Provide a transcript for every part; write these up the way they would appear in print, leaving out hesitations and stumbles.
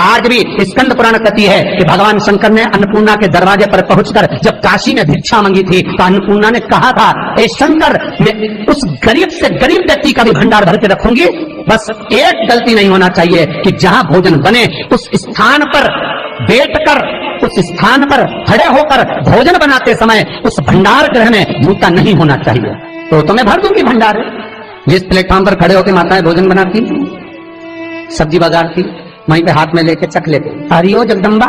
आज भी स्कंद पुराण कहती है कि भगवान शंकर ने अन्नपूर्णा के दरवाजे पर पहुंचकर जब काशी में भिक्षा मांगी थी तो अन्नपूर्णा ने कहा था, ए शंकर, मैं उस गरीब से गरीब व्यक्ति का भी भंडार भर के रखूंगी, बस एक गलती नहीं होना चाहिए कि जहां भोजन बने उस स्थान पर बैठकर, उस स्थान पर खड़े होकर भोजन बनाते समय उस भंडार गृह में जूता नहीं होना चाहिए। तो मैं भर दूंगी भंडार। जिस प्लेटफॉर्म पर खड़े होकर माताएं भोजन बनाती, सब्जी बाजारती, वहीं पे हाथ में लेके चख लेते, हरिओ जगदम्बा।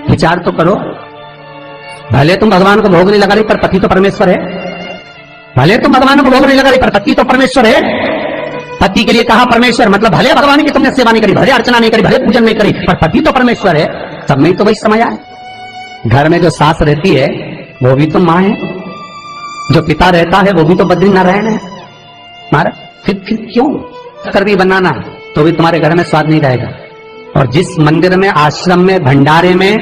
विचार तो करो, भले तुम भगवान को भोग नहीं लगा रही पर पति तो परमेश्वर है। भले तुम भगवान को भोग नहीं लगा रही पर पति तो परमेश्वर है। पति के लिए कहा परमेश्वर, मतलब भले भगवान की तुमने सेवा नहीं करी, भले अर्चना नहीं करी, भले पूजन नहीं करी, पर पति तो परमेश्वर है। सब में तो वही समझ आए। घर में जो सास रहती है वो भी तो माँ है, जो पिता रहता है वो भी तो बद्रीनारायण है। मारा फिर क्यों कर भी बनाना तो भी तुम्हारे घर में स्वाद नहीं रहेगा। और जिस मंदिर में, आश्रम में, भंडारे में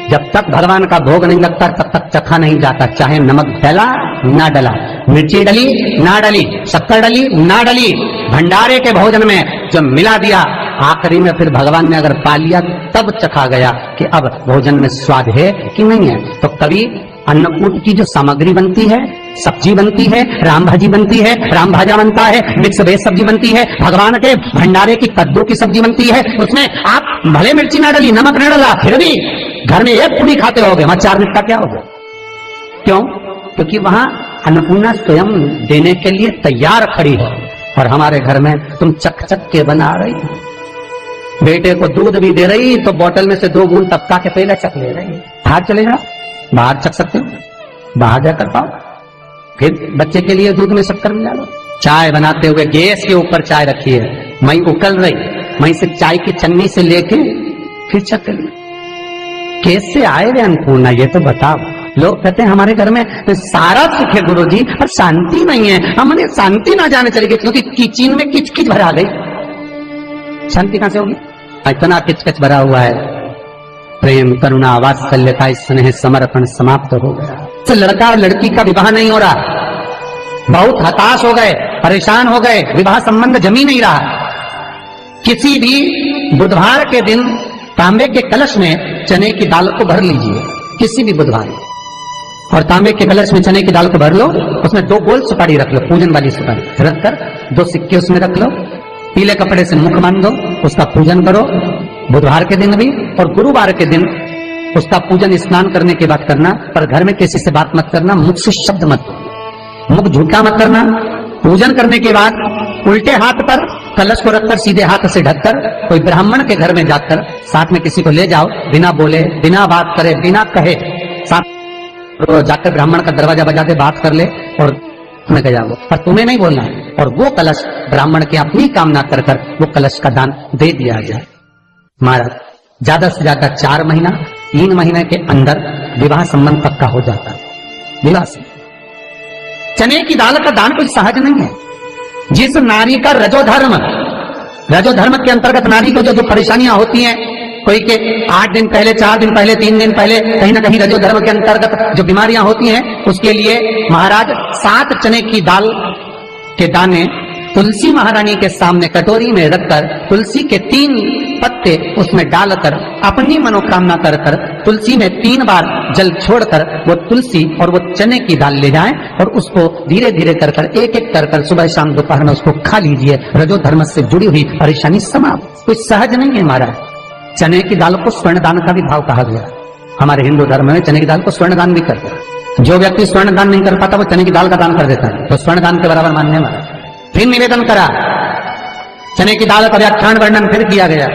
जब तक भगवान का भोग नहीं लगता तब तक चखा नहीं जाता, चाहे नमक डला ना डला, मिर्ची डली ना डली, शक्कर डली ना डली, भंडारे के भोजन में जो मिला दिया आखिरी में फिर भगवान ने अगर पा लिया तब चखा गया कि अब भोजन में स्वाद है कि नहीं है। तो कभी अन्नकूट की जो सामग्री बनती है, सब्जी बनती है, राम भाजी बनती है, राम भाजा बनता है, मिक्स वेज सब्जी बनती है, भगवान के भंडारे की कद्दू की सब्जी बनती है, उसमें आप भले मिर्ची ना डली, नमक ना डला, फिर भी घर में एक पूरी खाते रहोगे, वहां 4 मिनट का क्या होगा? क्यों? क्योंकि वहां अन्नपूर्णा स्वयं देने के लिए तैयार खड़ी है। और हमारे घर में तुम चक चक के बना रही, बेटे को दूध भी दे रही तो बोतल में से 2 बूंद टपका के पहले चक ले रही। बाहर चले जाओ, बाहर चख सकते हो, बाहर जाकर पाओ, फिर बच्चे के लिए दूध में शक्कर मिला लो। चाय बनाते हुए गैस के ऊपर चाय रखी है, मई उकल रही, मई से चाय की छन्नी से लेके फिर चख ली। कैसे आए वे अन्नपूर्णा, ये तो बताओ। लोग कहते हैं हमारे घर में सारा सुख है गुरुजी, पर शांति नहीं है। हमने शांति ना जाने चली गई क्योंकि किचन में किच किच भरा गई। शांति कहां से होगी? इतना किच किच भरा हुआ है। प्रेम, करुणा, वात्सल्यता, स्नेह, समर्पण समाप्त हो गया। तो लड़का और लड़की का विवाह नहीं हो रहा, बहुत हताश हो गए, परेशान हो गए, विवाह संबंध जमी नहीं रहा। किसी भी बुधवार के दिन तांबे के कलश में चने की दाल को भर लीजिए, किसी भी बुधवार, और तांबे के कलश में चने की दाल को भर लो, उसमें 2 गोल सुपारी रख लो, पूजन वाली सुपारी रखकर 2 सिक्के उसमें रख लो, पीले कपड़े से मुख बांध दो, उसका पूजन करो बुधवार के दिन भी, और गुरुवार के दिन उसका पूजन स्नान करने के बाद करना। पर घर में किसी से बात मत करना, मुख से शब्द मत, मुख झूठा मत करना। पूजन करने के बाद उल्टे हाथ पर कलश को रखकर सीधे हाथ से ढककर कोई ब्राह्मण के घर में जाकर साथ में किसी को ले जाओ, बिना बोले, बिना बात करे, बिना कहे, साथ जाकर ब्राह्मण का दरवाजा बजा दे, बात कर ले और में गया वो, पर तुम्हें नहीं बोलना है। और वो कलश ब्राह्मण की अपनी कामना कर कर वो कलश का दान दे दिया जाए। महाराज ज्यादा से ज्यादा 4 महीना 3 महीने के अंदर विवाह संबंध पक्का हो जाता है। विवाह से चने की दाल का दान कोई सहज नहीं है। जिस नारी का रजोधर्म के अंतर्गत नारी को जो परेशानियां होती हैं, कोई के 8 दिन पहले, 4 दिन पहले, 3 दिन पहले कहीं ना कहीं रजोधर्म के अंतर्गत जो बीमारियां होती हैं, उसके लिए महाराज 7 चने की दाल के दाने तुलसी महारानी के सामने कटोरी में रखकर तुलसी के 3 पत्ते उसमें डालकर अपनी मनोकामना कर कर तुलसी में 3 बार जल छोड़कर वो तुलसी और वो चने की दाल ले जाएं और उसको धीरे धीरे कर कर एक एक कर कर सुबह शाम दोपहर में उसको खा लीजिए। रजोधर्म से जुड़ी हुई परेशानी समाप्त। कोई सहज नहीं है महाराज। चने की दाल को स्वर्ण दान का भी भाव कहा गया। हमारे हिंदू धर्म में चने की दाल को स्वर्ण दान भी करते हैं। जो व्यक्ति स्वर्ण दान नहीं कर पाता वो चने की दाल का दान कर देता है, तो स्वर्ण दान के बराबर मानने वाला। फिर निवेदन करा, चने की दाल का व्याख्यान वर्णन फिर किया गया।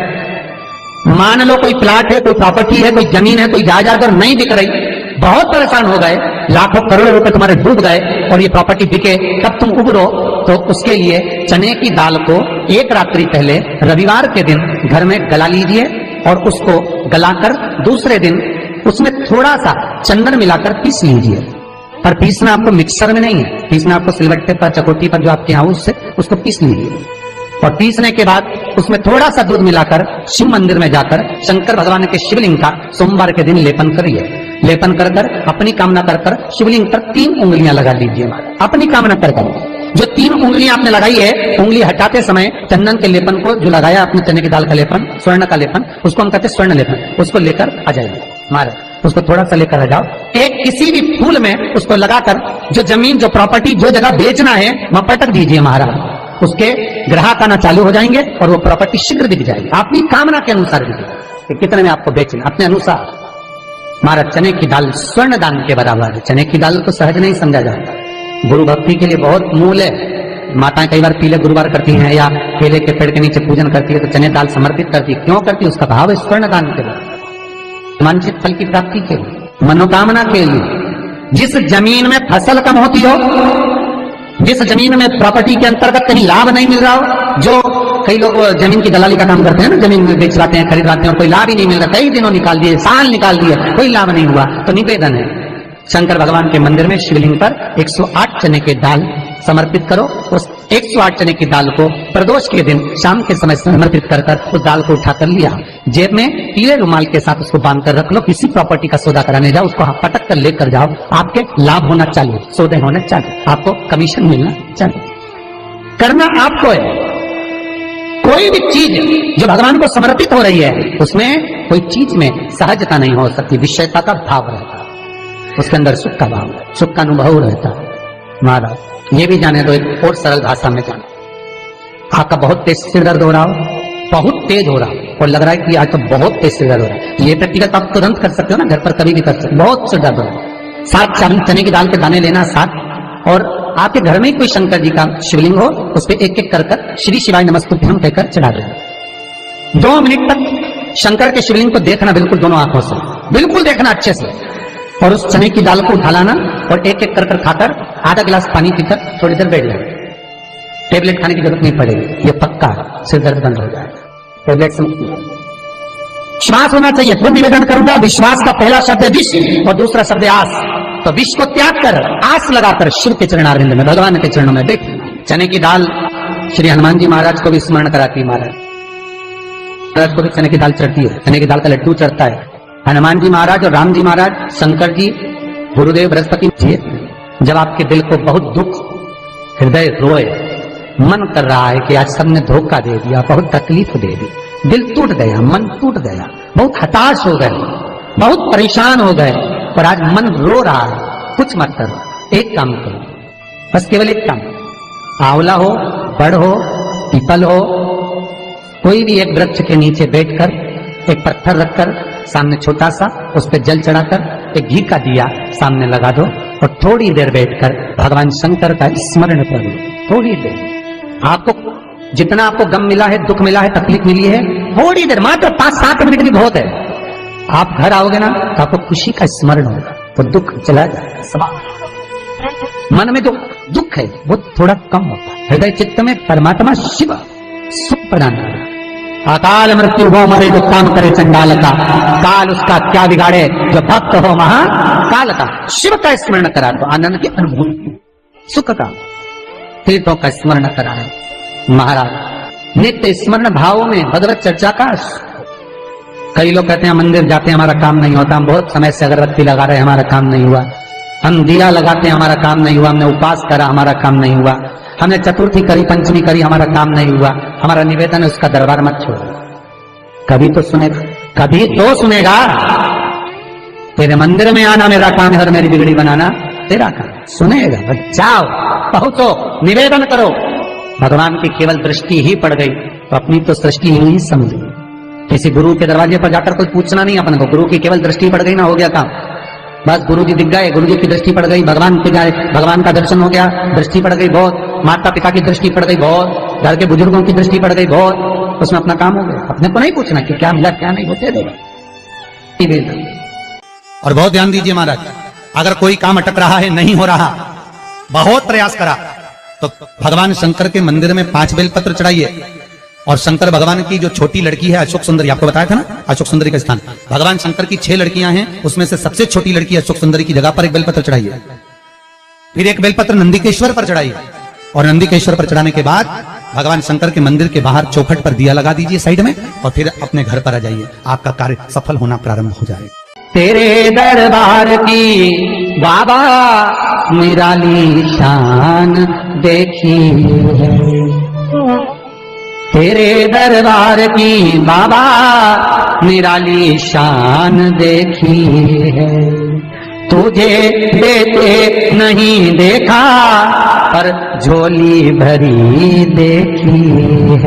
मान लो कोई प्लाट है, कोई प्रॉपर्टी है, कोई जमीन है, कोई जायदाद और नहीं बिक रही, बहुत परेशान हो गए, लाखों करोड़ों रुपए तुम्हारे डूब गए और ये प्रॉपर्टी बिके, तब तुम उबरो, तो उसके लिए चने की दाल को एक रात्रि पहले रविवार के दिन घर में गला लीजिए और उसको गलाकर दूसरे दिन उसमें थोड़ा सा चंदन मिलाकर पीस लीजिए। पर पीसना आपको मिक्सर में नहीं है, पीसना आपको सिलबट्टे पर, चकोटी पर जो आपके यहाँ उससे उसको पीस लीजिए। और पीसने के बाद उसमें थोड़ा सा दूध मिलाकर शिव मंदिर में जाकर शंकर भगवान के शिवलिंग का सोमवार के दिन लेपन करिए। लेपन कर कर अपनी कामना कर कर शिवलिंग पर 3 उंगलियां लगा लीजिए, अपनी कामना कर कर। जो 3 उंगलियां आपने लगाई है, उंगली हटाते समय चंदन के लेपन को जो लगाया अपने चने की दाल का लेपन, स्वर्ण का लेपन, उसको हम कहते हैं स्वर्ण लेपन, उसको लेकर आ जाइए महाराज, उसको थोड़ा सा लेकर आ जाओ। एक किसी भी फूल में उसको लगाकर जो जमीन, जो प्रॉपर्टी, जो जगह बेचना है वहां पटक दीजिए महाराज। उसके ग्राहक आना चालू हो जाएंगे और वो प्रॉपर्टी शीघ्र दिख जाएगी, आपकी कामना के अनुसार दिखेगी कि कितने में आपको बेचना, अपने अनुसार। महाराज चने की दाल स्वर्ण दान के बराबर है। चने की दाल को सहज नहीं समझा जाता, गुरु भक्ति के लिए बहुत मूल है। माताएं कई बार पीले गुरुवार करती हैं या केले के पेड़ के नीचे पूजन करती है तो चने दाल समर्पित करती है। क्यों करती है? उसका भाव है स्वर्ण दान के लिए, वांछित फल की प्राप्ति के लिए, मनोकामना के लिए। जिस जमीन में फसल कम होती हो, जिस जमीन में प्रॉपर्टी के अंतर्गत कहीं लाभ नहीं मिल रहा हो, जो कई लोग जमीन की दलाली का काम करते हैं ना, जमीन में बेच लाते हैं, खरीद लाते हैं और कोई लाभ ही नहीं मिल रहा, कई दिनों निकाल दिए, साल निकाल दिए, कोई लाभ नहीं हुआ, तो निवेदन है शंकर भगवान के मंदिर में शिवलिंग पर 108 चने के दाल समर्पित करो। उस 108 चने की दाल को प्रदोष के दिन शाम के समय समर्पित कर उस दाल को उठाकर लिया, जेब में पीले रुमाल के साथ उसको बांध कर रख लो। किसी प्रॉपर्टी का सौदा कराने जाओ, उसको पटक कर लेकर जाओ, आपके लाभ होना चालू, सौदे होने चालू, आपको कमीशन मिलना चालू। करना आपको है। कोई भी चीज जो भगवान को समर्पित हो रही है उसमें कोई चीज में सहजता नहीं हो सकती, विषयता का भाव रहता है, उसके अंदर सुख का भाव, सुख का अनुभव रहता है। महाराज ये भी जाने दो, एक और सरल भाषा में जाने, आपका बहुत तेज सिर दर्द हो रहा हो, बहुत तेज हो रहा हो और लग रहा है कि आज तो बहुत तेज सिर दर्द हो रहा है, ये व्यक्तिगत आप तुरंत कर सकते हो ना, घर पर कभी भी कर सकते हो। बहुत सिर दर्द हो रहा है, 7 चने की दाल के दाने लेना 7, और आपके घर में कोई शंकर जी का शिवलिंग हो, उस पर एक एक कर श्री शिवाय नमस्तुभ्यम कहकर चढ़ा देना। 2 मिनट तक शंकर के शिवलिंग को देखना, बिल्कुल दोनों आंखों से, बिल्कुल देखना अच्छे से, और उस चने की दाल को उठा लाना और एक एक कर खाकर आधा गिलास पानी पीकर थोड़ी देर बैठ जाए। टेबलेट खाने की जरूरत नहीं पड़ेगी, ये पक्का सिर दर्द बंद हो जाएगा, टेबलेट से मुक्ति। विश्वास होना चाहिए। तो निवेदन करूंगा, विश्वास का पहला शब्द है विष और दूसरा शब्द है आस। तो विष को त्याग कर आस लगाकर शिव के चरणारविंद में, भगवान के चरणों में देख। चने की दाल श्री हनुमान जी महाराज को भी स्मरण कराती है, महाराज को भी चने की दाल चढ़ती है, चने की दाल का लड्डू चढ़ता है। हनुमान जी महाराज और राम जी महाराज, शंकर जी, गुरुदेव बृहस्पति जी, जब आपके दिल को बहुत दुख, हृदय रोए, मन कर रहा है कि आज सबने धोखा दे दिया, बहुत तकलीफ दे दी, दिल टूट गया, मन टूट गया, बहुत हताश हो गए, बहुत परेशान हो गए, पर आज मन रो रहा है, कुछ मत करो, एक काम करो, बस केवल एक काम, आंवला हो, बड़ हो, पीपल हो, कोई भी एक वृक्ष के नीचे बैठकर एक पत्थर रखकर सामने छोटा सा, उस पर जल चढ़ाकर एक घी का दिया सामने लगा दो और थोड़ी देर बैठकर भगवान शंकर का स्मरण कर लो। थोड़ी देर, आपको जितना आपको गम मिला है, दुख मिला है, तकलीफ मिली है, थोड़ी देर, मात्र 5-7 मिनट भी बहुत है। आप घर आओगे ना तो आपको खुशी का स्मरण होगा, तो दुख चला जाएगा। सब मन में जो दुख है वो थोड़ा कम होता है, हृदय चित्त में परमात्मा शिव सुख प्रदान कर, अकाल मृत्यु हो मरे जो काम करे चंडाल का, काल उसका क्या बिगाड़े जो भक्त हो महाकाल का। शिव का स्मरण करा तो आनंद की अनुभूति, सुख का, तीर्थों का स्मरण करा है महाराज। नित्य स्मरण भावों में भगवत चर्चा का। कई लोग कहते हैं मंदिर जाते हैं हमारा काम नहीं होता, हम बहुत समय से अगरबत्ती लगा रहे हैं हमारा काम नहीं हुआ, हम दिया लगाते हैं हमारा काम नहीं हुआ, हमने उपास करा हमारा काम नहीं हुआ, हमने चतुर्थी करी, पंचमी करी, हमारा काम नहीं हुआ। हमारा निवेदन है उसका दरबार मत छोड़ो, कभी तो सुनेगा, कभी तो सुनेगा। तेरे मंदिर में आना मेरा काम है और मेरी बिगड़ी बनाना तेरा काम, सुनेगा। जाओ, पहुंचो, निवेदन करो। भगवान की केवल दृष्टि ही पड़ गई तो अपनी तो सृष्टि ही समझो। किसी गुरु के दरवाजे पर जाकर कोई पूछना नहीं अपन को, गुरु की केवल दृष्टि पड़ गई ना, हो गया काम, बस गुरु जी दिख गए, गुरु जी की दृष्टि पड़ गई, भगवान पे जाए, भगवान का दर्शन हो गया, दृष्टि पड़ गई बहुत, माता पिता की दृष्टि पड़ गई बहुत, घर के बुजुर्गों की दृष्टि पड़ गई बहुत, उसमें अपना काम हो गया। अपने को नहीं पूछना कि क्या मिला क्या नहीं, होते देगा। और बहुत ध्यान दीजिए महाराज, अगर कोई काम अटक रहा है, नहीं हो रहा, बहुत प्रयास करा, तो भगवान शंकर के मंदिर में 5 बेलपत्र चढ़ाइए। और शंकर भगवान की जो छोटी लड़की है अशोक सुंदरी, आपको बताया था ना अशोक सुंदरी का स्थान, भगवान शंकर की 6 लड़कियां हैं, उसमें से सबसे छोटी लड़की अशोक सुंदरी की जगह पर एक बेलपत्र चढ़ाइए। फिर एक बेलपत्र नंदिकेश्वर पर चढ़ाइए, और नंदिकेश्वर पर चढ़ाने के बाद भगवान शंकर के मंदिर के बाहर चौखट पर दिया लगा दीजिए साइड में, और फिर अपने घर पर आ जाइए, आपका कार्य सफल होना प्रारंभ हो जाएगा। तेरे दरबार की बाबा निराली शान देखी है। तेरे दरबार की बाबा निराली शान देखी है। तुझे देते नहीं देखा पर झोली भरी देखी है।